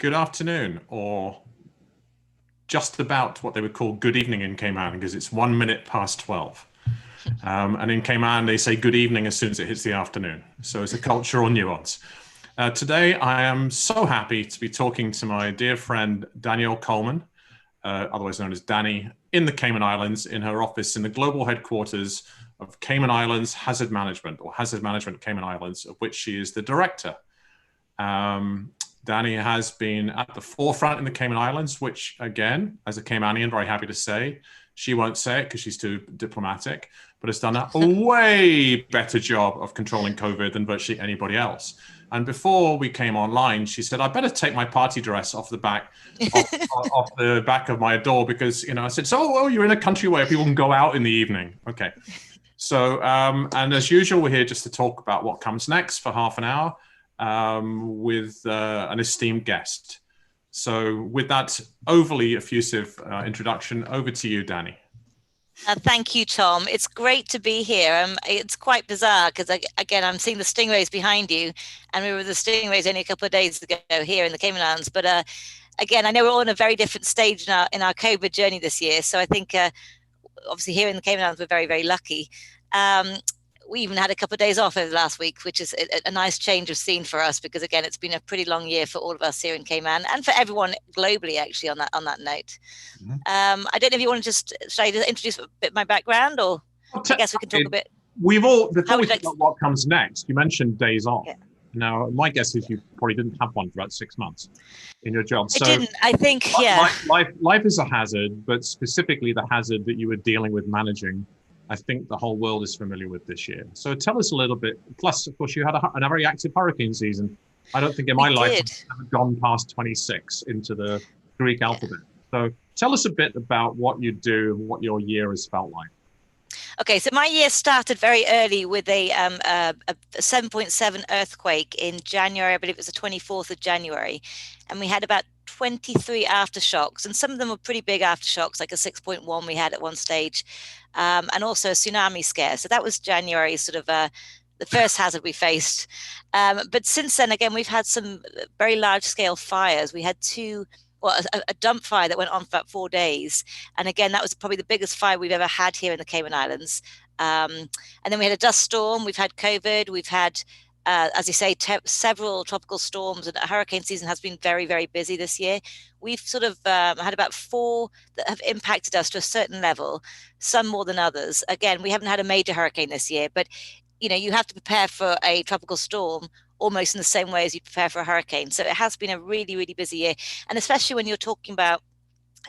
good afternoon, or just about what they would call good evening in Cayman, because it's 1 minute past 12. And in Cayman, they say good evening as soon as it hits the afternoon. So it's a cultural nuance. Today, I am so happy to be talking to my dear friend, Danielle Coleman, otherwise known as Dani, in the Cayman Islands, in her office in the global headquarters of Cayman Islands Hazard Management, or Hazard Management Cayman Islands, of which she is the director. Dani has been at the forefront in the Cayman Islands, which, again, as a Caymanian, very happy to say, she won't say it because she's too diplomatic, but has done a way better job of controlling COVID than virtually anybody else. And before we came online, she said, I better take my party dress off the back of my door because, I said, so, you're in a country where people can go out in the evening. Okay. So, and as usual, we're here just to talk about what comes next for half an hour. With an esteemed guest. So with that overly effusive introduction, over to you, Dani. Thank you, Tom. It's great to be here. It's quite bizarre because, again, I'm seeing the stingrays behind you, and we were with the stingrays only a couple of days ago here in the Cayman Islands. But again, I know we're all in a very different stage in our COVID journey this year. So I think, obviously, here in the Cayman Islands, we're very, very lucky. We even had a couple of days off over the last week, which is a nice change of scene for us because, again, it's been a pretty long year for all of us here in Cayman and for everyone globally, actually, on that note. Mm-hmm. I don't know if you want to should I just introduce a bit my background, or I guess we can talk a bit. Before we talk about what comes next, you mentioned days off. Yeah. Now, my guess is you probably didn't have one for about 6 months in your job. So I didn't, I think, yeah. Life is a hazard, but specifically the hazard that you were dealing with managing, I think the whole world is familiar with this year. So tell us a little bit. Plus, of course, you had a very active hurricane season. I don't think in my life I've ever gone past 26 into the Greek alphabet. So tell us a bit about what you do and what your year has felt like. Okay, so my year started very early with a 7.7 earthquake in January. I believe it was the 24th of January. And we had about 23 aftershocks, and some of them were pretty big aftershocks, like a 6.1 we had at one stage, and also a tsunami scare. So that was January, sort of the first hazard we faced. But since then, again, we've had some very large-scale fires. We had a dump fire that went on for about 4 days. And again, that was probably the biggest fire we've ever had here in the Cayman Islands. And then we had a dust storm. We've had COVID. We've had, as you say, several tropical storms, and hurricane season has been very, very busy this year. We've sort of had about 4 that have impacted us to a certain level, some more than others. Again, we haven't had a major hurricane this year, but you have to prepare for a tropical storm almost in the same way as you prepare for a hurricane. So it has been a really, really busy year. And especially when you're talking about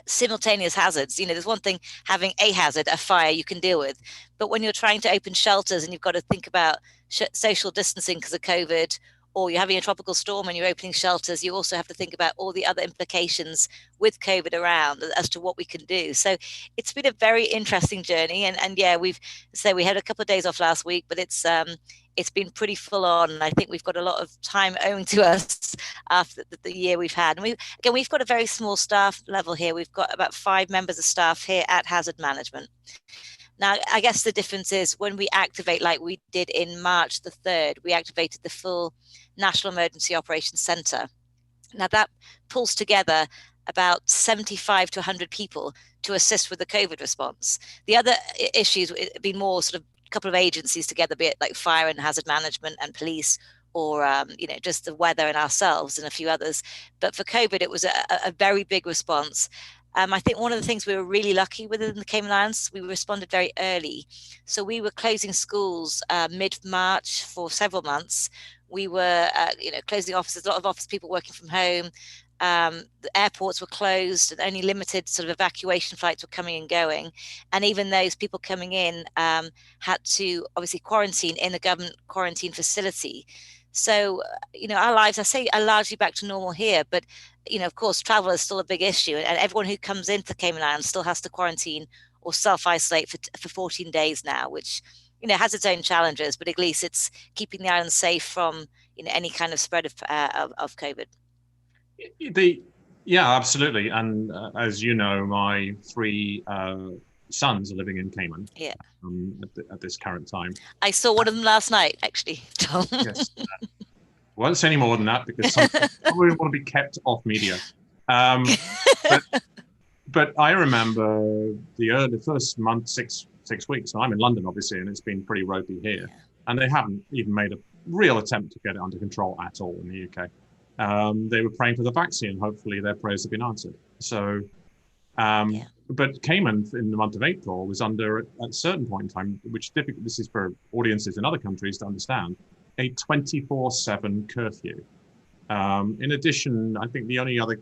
simultaneous hazards, there's one thing having a hazard, a fire you can deal with. But when you're trying to open shelters and you've got to think about social distancing because of COVID, or you're having a tropical storm and you're opening shelters, you also have to think about all the other implications with COVID around as to what we can do. So it's been a very interesting journey. And yeah, we had a couple of days off last week, but it's been pretty full on. And I think we've got a lot of time owing to us after the year we've had. And we've got a very small staff level here. We've got about 5 members of staff here at Hazard Management. Now, I guess the difference is when we activate, like we did in March the 3rd, we activated the full National Emergency Operations Center. Now, that pulls together about 75 to 100 people to assist with the COVID response. The other issues have been more sort of a couple of agencies together, be it like fire and hazard management and police, or just the weather and ourselves and a few others. But for COVID, it was a very big response. I think one of the things we were really lucky with in the Cayman Islands, we responded very early. So we were closing schools mid-March for several months. We were, closing offices, a lot of office people working from home. The airports were closed and only limited sort of evacuation flights were coming and going. And even those people coming in had to obviously quarantine in the government quarantine facility. So, our lives, I say, are largely back to normal here, but of course, travel is still a big issue, and everyone who comes into the Cayman Islands still has to quarantine or self-isolate for 14 days now, which, has its own challenges, but at least it's keeping the island safe from, any kind of spread of COVID. Yeah, absolutely. And as you know, my 3 sons are living in Cayman. Yeah. At this current time. I saw one of them last night, actually, Tom. Yes. I won't say any more than that because some people probably want to be kept off media. Um, but but I remember the first month, six weeks. And I'm in London, obviously, and it's been pretty ropey here. Yeah. And they haven't even made a real attempt to get it under control at all in the UK. They were praying for the vaccine. Hopefully, their prayers have been answered. So, Yeah. but Cayman in the month of April was under, at a certain point in time, which this is for audiences in other countries to understand, a 24/7 curfew. In addition, I think the only other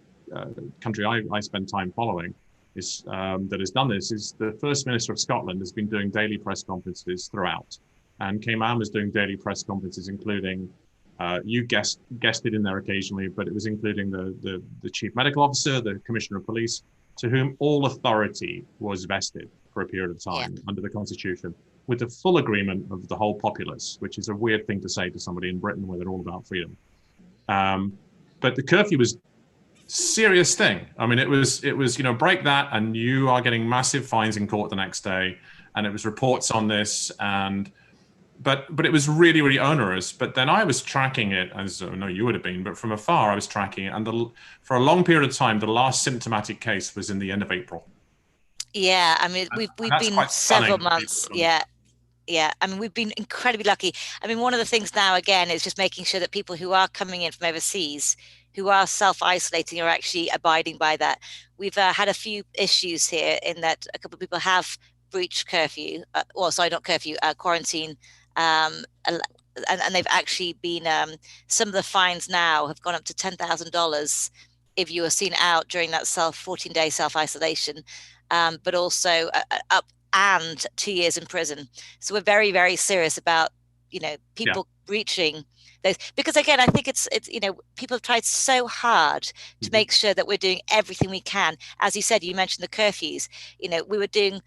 country I spend time following is that has done this is the First Minister of Scotland has been doing daily press conferences throughout, and Cayman was doing daily press conferences, including you guessed it in there occasionally, but it was including the chief medical officer, the commissioner of police, to whom all authority was vested for a period of time under the constitution, with the full agreement of the whole populace, which is a weird thing to say to somebody in Britain where they're all about freedom. But the curfew was serious thing. I mean, it was, break that and you are getting massive fines in court the next day. And it was reports on this, but it was really, really onerous. But then I was tracking it, as I know you would have been, but from afar I was tracking it. And for a long period of time, the last symptomatic case was in the end of April. Yeah, I mean, we've been several months. Yeah. Yeah, I mean, we've been incredibly lucky. I mean, one of the things now, again, is just making sure that people who are coming in from overseas, who are self-isolating, are actually abiding by that. We've had a few issues here in that a couple of people have breached curfew, sorry, not curfew, quarantine, and they've actually been, some of the fines now have gone up to $10,000 if you were seen out during that 14-day self-isolation, but also up and 2 years in prison. So we're very, very serious about, people breaching those, because again, I think it's, people have tried so hard to make sure that we're doing everything we can. As you said, you mentioned the curfews, we were doing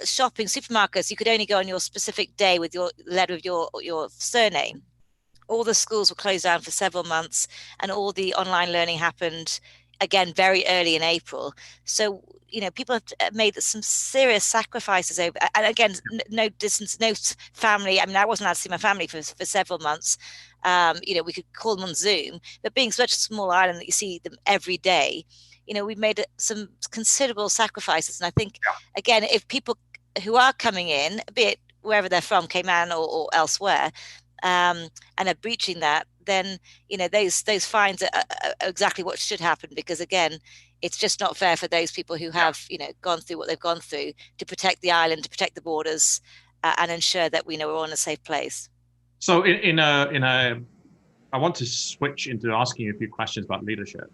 shopping, supermarkets, you could only go on your specific day with your letter of your surname. All the schools were closed down for several months, and all the online learning happened again very early in April. So people have made some serious sacrifices over, and again, no distance, no family. I mean, I wasn't allowed to see my family for several months. We could call them on Zoom, but being such a small island that you see them every day, we've made some considerable sacrifices. And I think, again, if people who are coming in, be it wherever they're from, Cayman or elsewhere, and are breaching that, then those fines are exactly what should happen, because again, it's just not fair for those people who have gone through what they've gone through to protect the island, to protect the borders, and ensure that we're all in a safe place. So I want to switch into asking you a few questions about leadership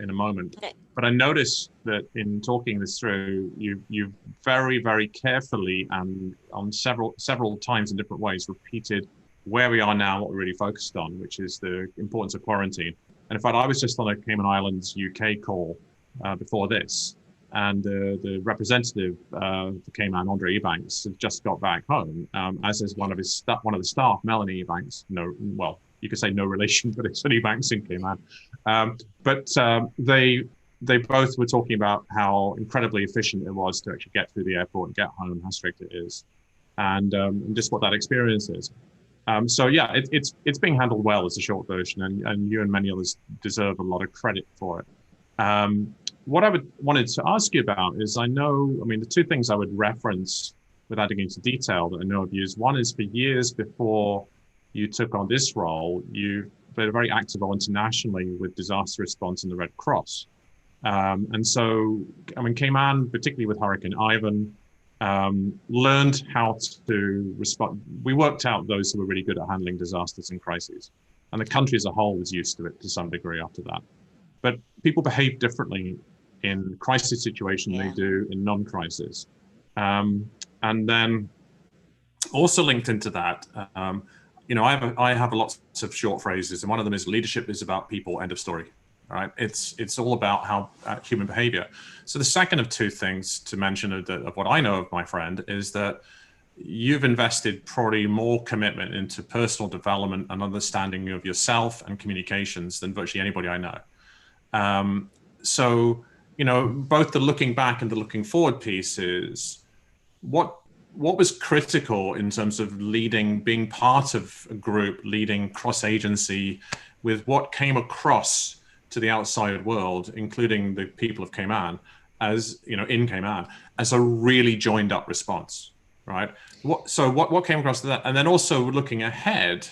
in a moment. Okay. But I noticed that in talking this through, you very, very carefully and on several times in different ways repeated where we are now, what we're really focused on, which is the importance of quarantine. And in fact, I was just on a Cayman Islands UK call before this, and the representative for Cayman, Andre Ebanks, had just got back home, as is one of the staff, Melanie Ebanks. No, well, you could say no relation, but it's an Ebanks in Cayman. They both were talking about how incredibly efficient it was to actually get through the airport and get home, how strict it is, and just what that experience is. It's being handled well, as a short version, and you and many others deserve a lot of credit for it. What I wanted to ask you about is, the two things I would reference without getting into detail that I know of you is, one is, for years before you took on this role, you've been a very active internationally with disaster response and the Red Cross. Cayman, particularly with Hurricane Ivan, learned how to respond. We worked out those who were really good at handling disasters and crises, and the country as a whole was used to it to some degree after that. But people behave differently in crisis situations than they do in non-crisis. And then also linked into that, I have lots of short phrases, and one of them is leadership is about people, end of story. All right, it's all about how human behavior. So the second of two things to mention of what I know of my friend is that you've invested probably more commitment into personal development and understanding of yourself and communications than virtually anybody I know. Both the looking back and the looking forward pieces, what was critical in terms of leading, being part of a group, leading cross-agency, with what came across to the outside world, including the people of Cayman, as you know, in Cayman, as a really joined up response, right? What came across to that, and then also looking ahead,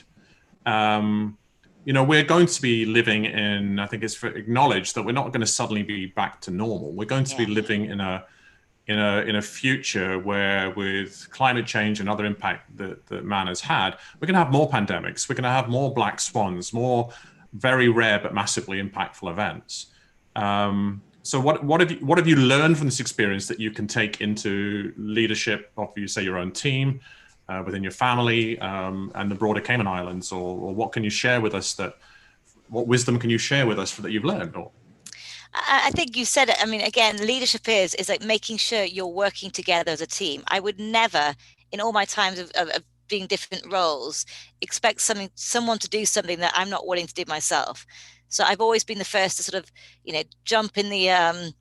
um, you know, we're going to be living in, I think it's acknowledged that we're not going to suddenly be back to normal. We're going to be living in a future where, with climate change and other impact that man has had, we're going to have more pandemics. We're going to have more black swans, more very rare but massively impactful events. So what have you learned from this experience that you can take into leadership of, you say, your own team, within your family, and the broader Cayman Islands, or what can you share with us what wisdom can you share with us that you've learned? I think you said it. I mean, again, leadership is like making sure you're working together as a team. I would never, in all my times of doing different roles, expect someone to do something that I'm not willing to do myself. So I've always been the first to sort of, jump in the,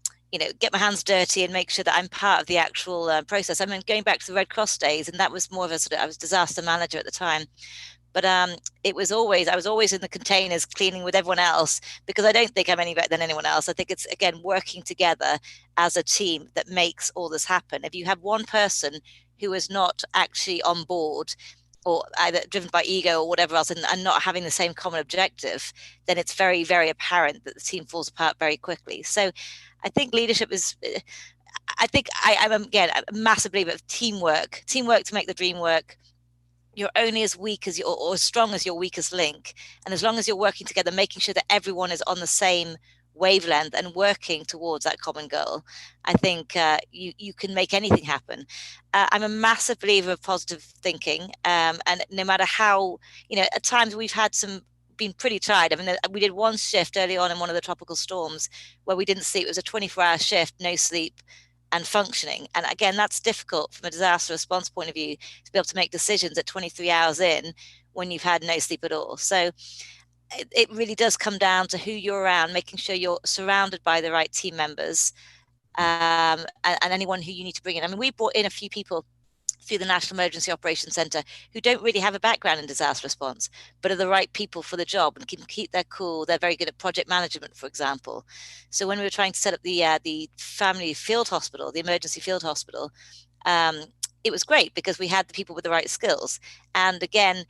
get my hands dirty and make sure that I'm part of the actual process. I mean, going back to the Red Cross days, and that was more of a I was disaster manager at the time. But I was always in the containers cleaning with everyone else, because I don't think I'm any better than anyone else. I think it's, again, working together as a team that makes all this happen. If you have one person who is not actually on board, or either driven by ego or whatever else, and not having the same common objective, then it's very, very apparent that the team falls apart very quickly. So I think leadership is, I think I'm, again, a massive believer of teamwork to make the dream work. You're only as weak as or as strong as your weakest link. And as long as you're working together, making sure that everyone is on the same wavelength and working towards that common goal, I think you can make anything happen. I'm a massive believer of positive thinking. And no matter how, at times we've had been pretty tired. I mean, we did one shift early on in one of the tropical storms where we didn't sleep. It was a 24-hour shift, no sleep and functioning. And again, that's difficult from a disaster response point of view, to be able to make decisions at 23 hours in when you've had no sleep at all. So it really does come down to who you're around, making sure you're surrounded by the right team members, and anyone who you need to bring in. I mean, we brought in a few people through the National Emergency Operations Centre who don't really have a background in disaster response, but are the right people for the job and can keep their cool. They're very good at project management, for example. So when we were trying to set up the family field hospital, the emergency field hospital, it was great because we had the people with the right skills. And again,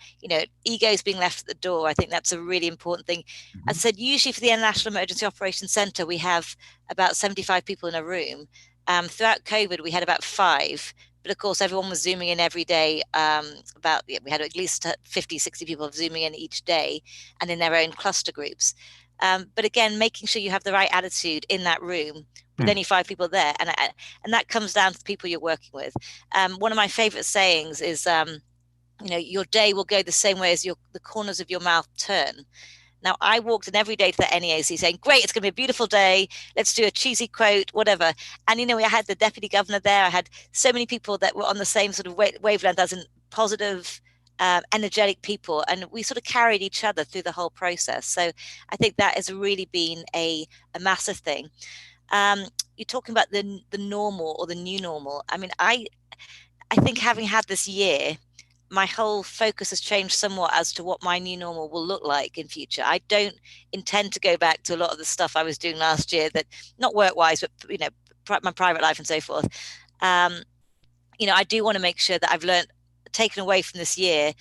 egos being left at the door, I think that's a really important thing. Mm-hmm. As I said, usually for the National Emergency Operations Centre, we have about 75 people in a room. Throughout COVID, we had about 5. But of course, everyone was Zooming in every day. We had at least 50, 60 people Zooming in each day and in their own cluster groups. But again, making sure you have the right attitude in that room with only 5 people there. And that comes down to the people you're working with. One of my favorite sayings is, your day will go the same way as the corners of your mouth turn. Now, I walked in every day to the NEAC saying, great, it's going to be a beautiful day. Let's do a cheesy quote, whatever. And, I had the deputy governor there. I had so many people that were on the same sort of wavelength, as in positive, energetic people. And we sort of carried each other through the whole process. So I think that has really been a massive thing. You're talking about the normal or the new normal. I mean, I think having had this year, my whole focus has changed somewhat as to what my new normal will look like in future. I don't intend to go back to a lot of the stuff I was doing last year, that not work-wise, but my private life and so forth. I do want to make sure that I've taken away from this year,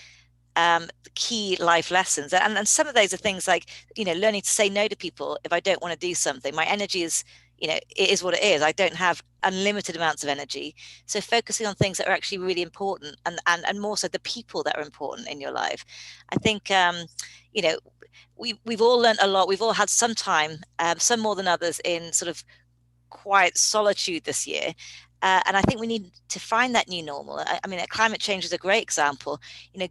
the key life lessons. And some of those are things like, learning to say no to people if I don't want to do something. My energy is, it is what it is. I don't have unlimited amounts of energy. So focusing on things that are actually really important, and more so the people that are important in your life. I think, we've all learned a lot. We've all had some time, some more than others, in sort of quiet solitude this year. And I think we need to find that new normal. I mean, climate change is a great example.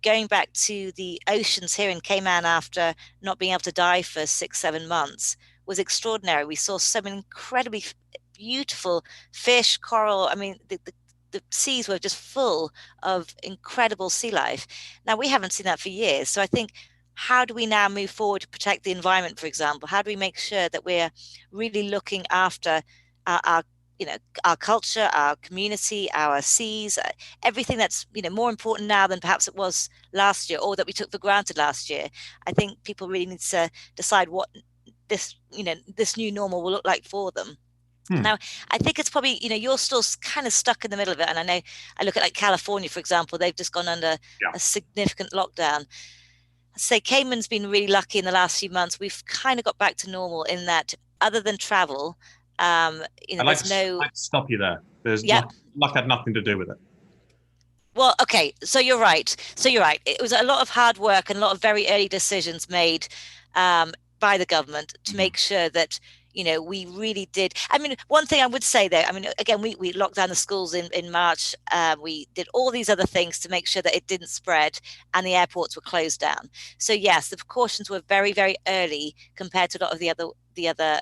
Going back to the oceans here in Cayman after not being able to dive for 6-7 months was extraordinary. We saw some incredibly beautiful fish, coral. I mean, the seas were just full of incredible sea life. Now, we haven't seen that for years. So I think, how do we now move forward to protect the environment, for example? How do we make sure that we're really looking after our our culture, our community, our seas, everything that's, more important now than perhaps it was last year, or that we took for granted last year. I think people really need to decide what this new normal will look like for them. Now, I think it's probably, you're still kind of stuck in the middle of it. And I know, I look at like California, for example, they've just gone under a significant lockdown. I'd say Cayman's been really lucky in the last few months. We've kind of got back to normal in that, other than travel, I'd like to stop you there. Luck had nothing to do with it. Well, okay, so you're right. It was a lot of hard work and a lot of very early decisions made by the government to make sure that we really did. I mean, one thing I would say though, I mean, again, we locked down the schools in March. We did all these other things to make sure that it didn't spread, and the airports were closed down. So yes, the precautions were very, very early compared to a lot of the other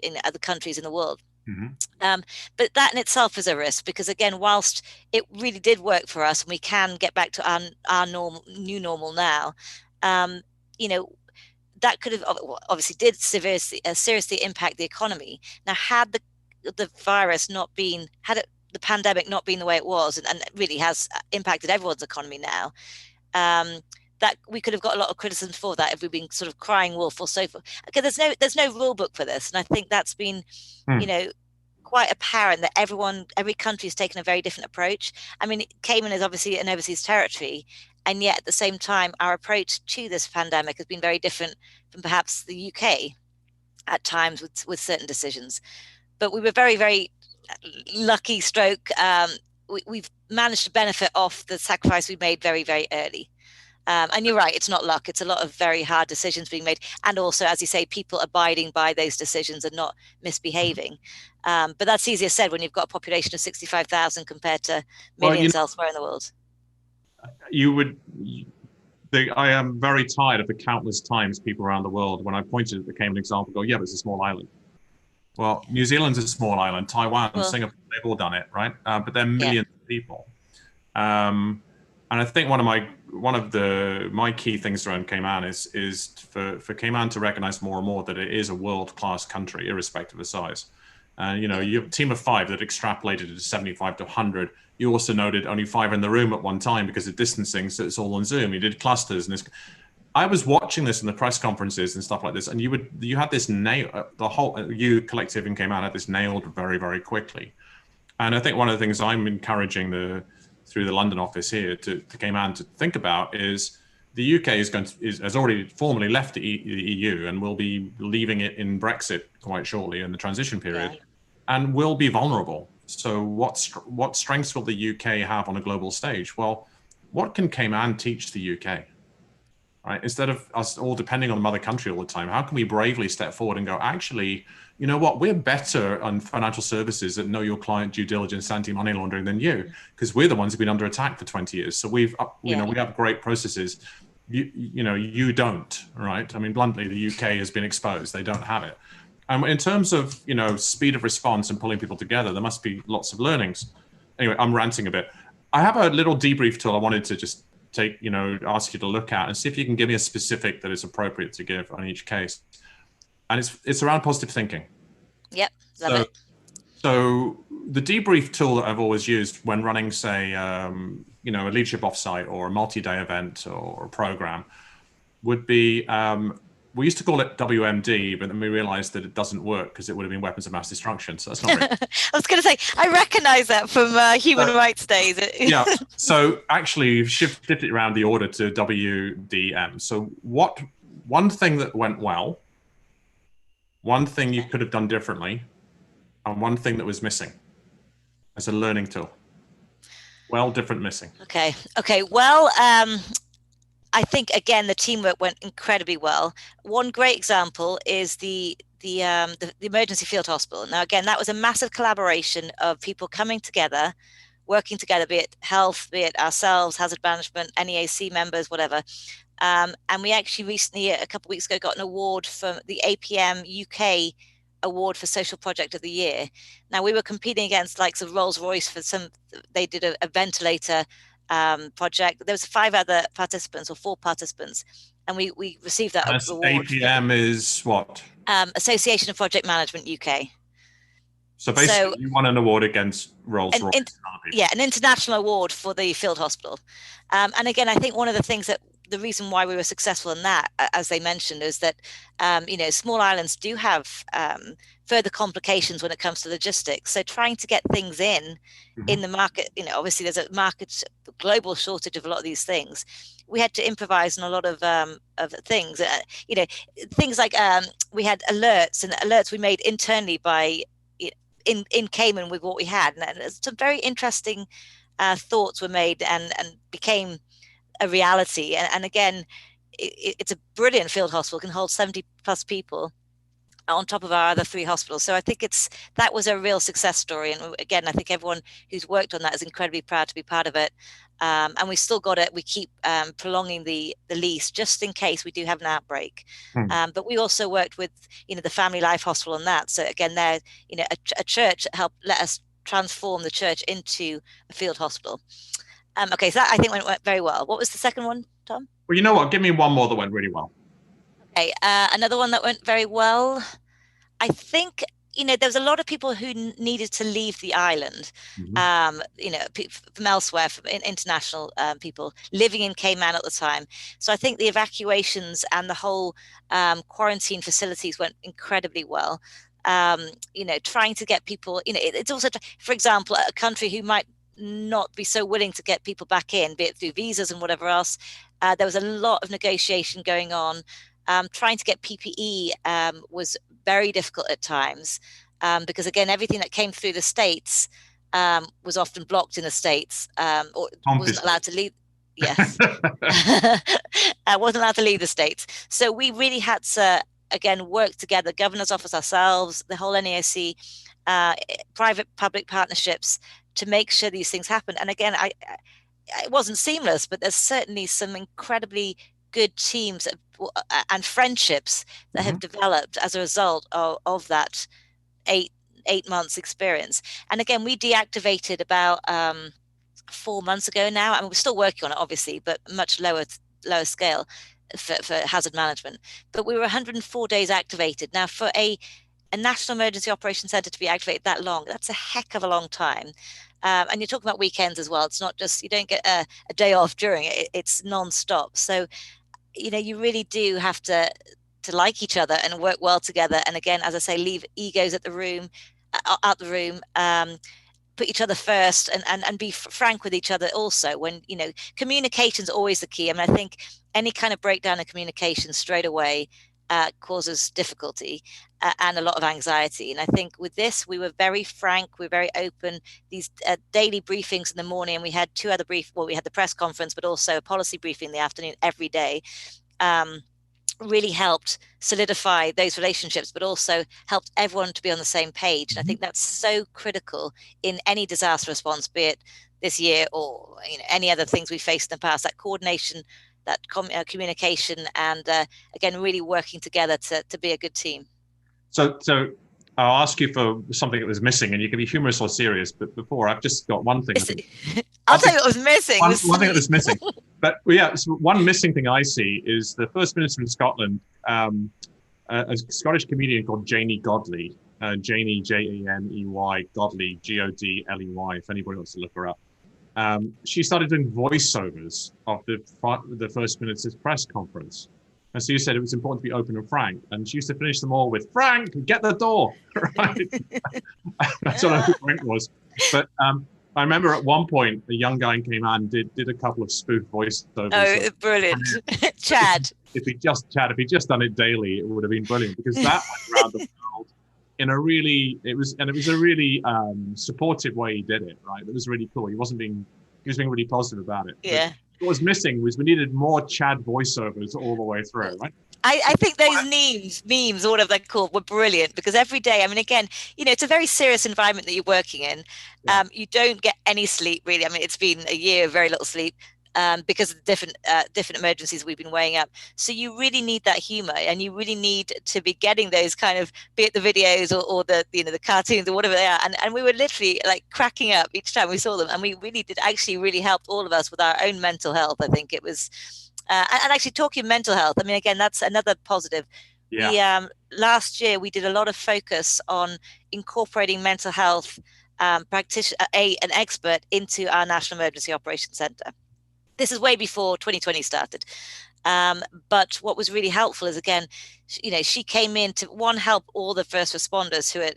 in other countries in the world. But that in itself is a risk, because again, whilst it really did work for us and we can get back to our new normal now, that could have obviously did seriously impact the economy. Now, had the virus not been, the pandemic not been the way it was, and it really has impacted everyone's economy now, that we could have got a lot of criticism for that if we've been sort of crying wolf or so forth. Okay, there's no rule book for this, and I think that's been, quite apparent that every country has taken a very different approach. I mean, Cayman is obviously an overseas territory, and yet at the same time, our approach to this pandemic has been very different from perhaps the UK at times with certain decisions. But we were very, very lucky stroke. We've managed to benefit off the sacrifice we made very, very early. And you're right, it's not luck. It's a lot of very hard decisions being made. And also, as you say, people abiding by those decisions and not misbehaving. But that's easier said when you've got a population of 65,000 compared to millions elsewhere in the world. I am very tired of the countless times people around the world, when I pointed at the Cayman example, go, yeah, but it's a small island. Well, New Zealand's a small island. Taiwan, Singapore, they've all done it, right? But they're millions of people. And I think one of my key things around Cayman is for Cayman to recognize more and more that it is a world-class country, irrespective of size. And you have a team of 5 that extrapolated it to 75 to 100. You also noted only 5 in the room at one time because of distancing, so it's all on Zoom. You did clusters, and I was watching this in the press conferences and stuff like this, and you had this the whole collective in Cayman had this nailed very, very quickly. And I think one of the things I'm encouraging through the London office here to Cayman to think about is the UK has already formally left the EU and will be leaving it in Brexit quite shortly in the transition period, and will be vulnerable. So what strengths will the UK have on a global stage? Well, what can Cayman teach the UK? Right? Instead of us all depending on the mother country all the time, how can we bravely step forward and go, actually, you know what, we're better on financial services that know your client, due diligence, anti-money laundering than you, because we're the ones who've been under attack for 20 years. So we have great processes. You don't, right? I mean, bluntly, the UK has been exposed. They don't have it. And in terms of, speed of response and pulling people together, there must be lots of learnings. Anyway, I'm ranting a bit. I have a little debrief tool I wanted to just ask you to look at and see if you can give me a specific that is appropriate to give on each case. And it's around positive thinking. Yep, love it. So the debrief tool that I've always used when running, say, a leadership offsite or a multi-day event or a program would be, we used to call it WMD, but then we realized that it doesn't work because it would have been weapons of mass destruction. So that's not really. I was going to say, I recognize that from human rights days. Yeah. So actually shifted it around the order to WDM. So one thing that went well, one thing you could have done differently, and one thing that was missing as a learning tool. Well, different, missing. Okay. Well, I think, again, the teamwork went incredibly well. One great example is the emergency field hospital. Now, again, that was a massive collaboration of people coming together, working together, be it health, be it ourselves, hazard management, NEAC members, whatever. And we actually recently, a couple of weeks ago, got an award from the APM UK Award for Social Project of the Year. Now, we were competing against likes of Rolls-Royce for they did a ventilator project. There was 5 other participants or 4 participants, and we received that award. APM is what? Association of Project Management UK. So basically, you won an award against Rolls-Royce and other people. Yeah, an international award for the field hospital. And again, I think one of the things that the reason why we were successful in that, as they mentioned, is that small islands do have further complications when it comes to logistics. So trying to get things in the market, obviously there's a global shortage of a lot of these things. We had to improvise on a lot of things. Things like we had alerts we made internally by in Cayman with what we had, and some very interesting thoughts were made and became a reality. And again, it's a brilliant field hospital, can hold 70 plus people on top of our other 3 hospitals. So I think that was a real success story. And again, I think everyone who's worked on that is incredibly proud to be part of it. And we still got it. We keep prolonging the lease just in case we do have an outbreak. But we also worked with, the Family Life Hospital on that. So again, they're, a church that helped let us transform the church into a field hospital. Okay, so that I think went very well. What was the second one, Tom? Well, you know what? Give me one more that went really well. Okay, another one that went very well. I think, there was a lot of people who needed to leave the island, from elsewhere, from international people living in Cayman at the time. So I think the evacuations and the whole quarantine facilities went incredibly well. Trying to get people, it's also, for example, a country who might not be so willing to get people back in, be it through visas and whatever else. There was a lot of negotiation going on. Trying to get PPE was very difficult at times because, again, everything that came through the States was often blocked in the States or wasn't allowed to leave. Yes. Wasn't allowed to leave the States. So we really had to, again, work together, governor's office ourselves, the whole NAOC, private-public partnerships to make sure these things happen. And again, it wasn't seamless, but there's certainly some incredibly good teams and friendships that have developed as a result of that 8 months experience. And again, we deactivated about 4 months ago now. I mean, we're still working on it, obviously, but much lower scale for hazard management. But we were 104 days activated. Now, for a National Emergency Operations Center to be activated that long, that's a heck of a long time. And you're talking about weekends as well. It's not just, you don't get a day off during it. It's non-stop. So, you really do have to like each other and work well together. And again, as I say, leave egos out the room, put each other first and be frank with each other also. When, communication's always the key. I mean, I think any kind of breakdown in communication straight away causes difficulty and a lot of anxiety. And I think with this, we were very frank, we were very open. These daily briefings in the morning, and we had 2 other we had the press conference, but also a policy briefing in the afternoon every day, really helped solidify those relationships, but also helped everyone to be on the same page. And I think that's so critical in any disaster response, be it this year or any other things we faced in the past, that coordination, that communication, and again, really working together to be a good team. So I'll ask you for something that was missing, and you can be humorous or serious. But before, I've just got one thing. I'll tell you what was missing. One thing that was missing. But yeah, so one missing thing I see is the First Minister in Scotland, a Scottish comedian called Janie Godley, Janie, Janey, Godley, Godley. If anybody wants to look her up. She started doing voiceovers of the First Minister's press conference. And so you said it was important to be open and frank. And she used to finish them all with, "Frank, get the door." Right? That's what her point was. But I remember at one point, a young guy in Cayman did a couple of spoof voiceovers. Oh, brilliant. Chad. If he'd just done it daily, it would have been brilliant, because that went around the world in a really, it was a really supportive way he did it, right? It was really cool. He was being really positive about it. Yeah. But what was missing was we needed more Chad voiceovers all the way through, right? I think those memes, all of that called, were brilliant, because every day, I mean, again, it's a very serious environment that you're working in. Yeah. You don't get any sleep, really. I mean, it's been a year of very little sleep because of the different emergencies we've been weighing up. So you really need that humor, and you really need to be getting those kind of, be it the videos or the the cartoons or whatever they are. And we were literally like cracking up each time we saw them, and we really did actually really help all of us with our own mental health. I think it was. And actually, talking mental health, I mean, again, that's another positive. Yeah. We last year we did a lot of focus on incorporating mental health practitioner, an expert into our National Emergency Operations Centre. This is way before 2020 started. But what was really helpful is, again, she came in to help all the first responders who are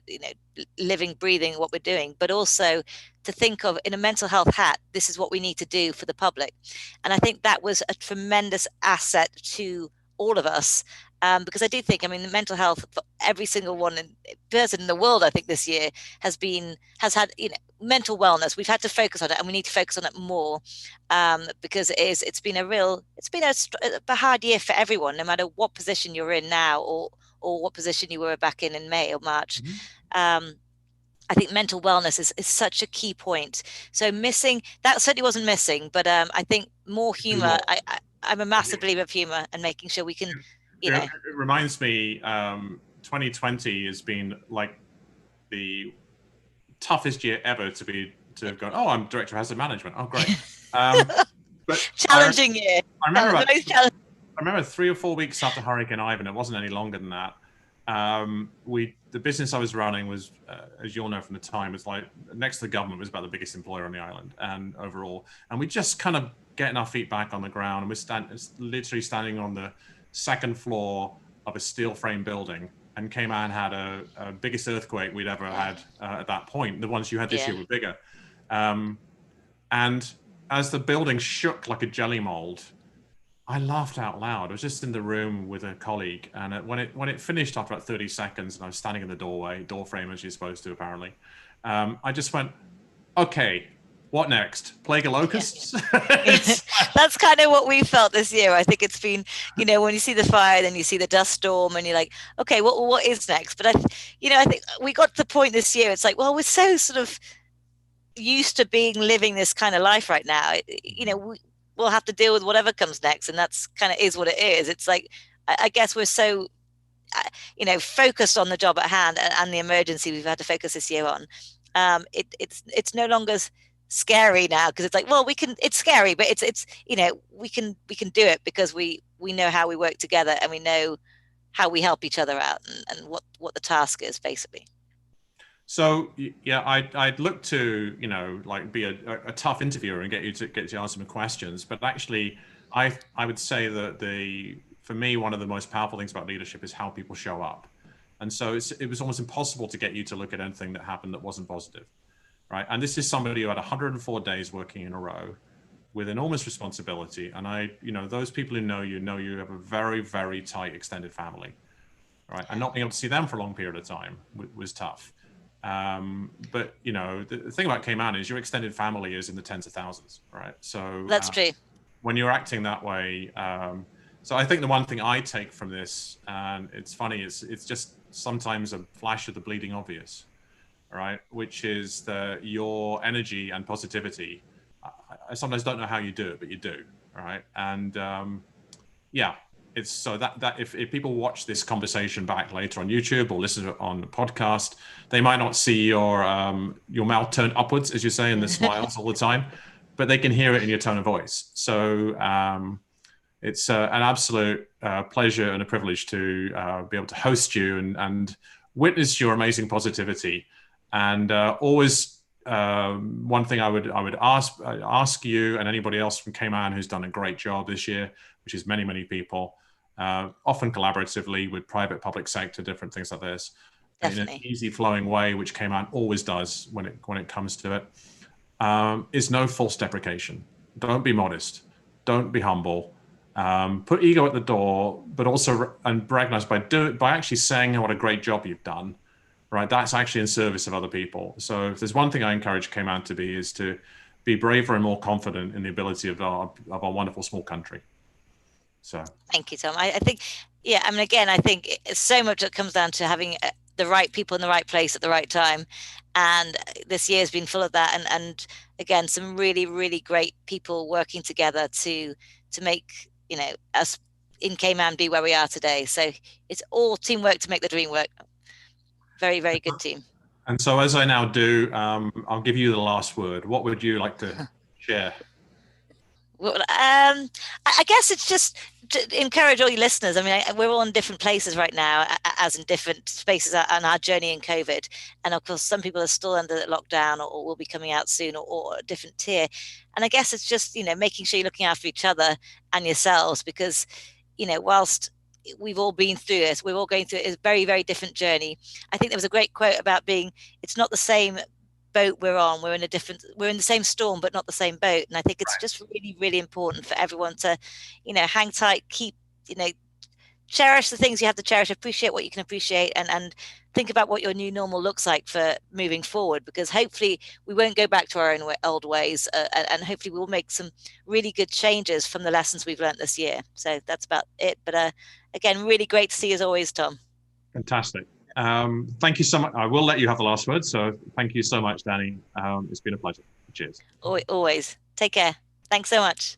living, breathing what we're doing, but also to think of, in a mental health hat, this is what we need to do for the public. And I think that was a tremendous asset to all of us, because I do think, the mental health for every single person in the world, I think this year has had mental wellness. We've had to focus on it, and we need to focus on it more, because it's been a hard year for everyone, no matter what position you're in now or what position you were back in May or March. Mm-hmm. I think mental wellness is such a key point. So missing that certainly wasn't missing, but I think more humor. I'm a massive believer of humor and making sure we can, It reminds me, 2020 has been like the toughest year ever to have gone, oh, I'm director of hazard management. Oh, great. But challenging year. I remember 3 or 4 weeks after Hurricane Ivan, it wasn't any longer than that. The business I was running was, as you all know from the time, was like next to the government, was about the biggest employer on the island and overall. And we just kind of getting our feet back on the ground, and we're literally standing on the second floor of a steel frame building. And Cayman had a biggest earthquake we'd ever had at that point. The ones you had this year were bigger. And as the building shook like a jelly mold, I laughed out loud. I was just in the room with a colleague, and when it finished after about 30 seconds, and I was standing in the door frame as you're supposed to, apparently, I just went, okay, what next? Plague of locusts? That's kind of what we felt this year. I think it's been, when you see the fire, then you see the dust storm, and you're like, okay, what is next? But I think we got to the point this year. It's like, well, we're so sort of used to living this kind of life right now. We'll have to deal with whatever comes next, and that's kind of is what it is. It's like, I guess we're so focused on the job at hand and the emergency we've had to focus this year on. It's no longer scary now, because it's like, well, it's scary, but it's we can do it because we know how we work together, and we know how we help each other out, and what the task is, basically. So yeah, I'd look to be a tough interviewer and get you to answer some questions, but actually I would say that for me, one of the most powerful things about leadership is how people show up. And so it was almost impossible to get you to look at anything that happened that wasn't positive, right? And this is somebody who had 104 days working in a row with enormous responsibility. And those people who know you have a very, very tight extended family, right? And not being able to see them for a long period of time was tough. But the thing about Cayman is your extended family is in the tens of thousands, right? So that's true. When you're acting that way, so I think the one thing I take from this, and it's funny, it's just sometimes a flash of the bleeding obvious, right? Which is that your energy and positivity. I sometimes don't know how you do it, but you do, right? And it's so that if people watch this conversation back later on YouTube or listen to it on the podcast, they might not see your mouth turned upwards, as you say, and the smiles all the time, but they can hear it in your tone of voice. So it's an absolute pleasure and a privilege to be able to host you and witness your amazing positivity. And always one thing I would ask you and anybody else from Cayman who's done a great job this year, which is many, many people, often collaboratively with private, public sector, different things like this, definitely, in an easy flowing way, which Cayman always does when it comes to it, is no false deprecation. Don't be modest. Don't be humble. Put ego at the door, but also and recognize by actually saying what a great job you've done. Right, that's actually in service of other people. So if there's one thing I encourage Cayman to be, is to be braver and more confident in the ability of our wonderful small country. So thank you, Tom. I think, again, I think so much that comes down to having the right people in the right place at the right time, and this year has been full of that. And again, some really, really great people working together to make us in Cayman be where we are today. So it's all teamwork to make the dream work. Very, very good team. And so as I now do, I'll give you the last word. What would you like to share? Well, I guess it's just to encourage all your listeners. I mean, we're all in different places right now, as in different spaces on our journey in COVID. And of course, some people are still under lockdown or will be coming out soon or a different tier. And I guess it's just, making sure you're looking after each other and yourselves because, whilst we've all been through this, we're all going through a very, very different journey. I think there was a great quote about it's not the same boat we're on, we're in the same storm but not the same boat, and I think it's just really, really important for everyone to hang tight, keep cherish the things you have to cherish, appreciate what you can appreciate, and think about what your new normal looks like for moving forward, because hopefully we won't go back to our own old ways, and hopefully we'll make some really good changes from the lessons we've learned this year. So that's about it, but again, really great to see you as always, Tom. Fantastic. Thank you so much. I will let you have the last word. So thank you so much, Dani. It's been a pleasure. Cheers. Always. Take care. Thanks so much.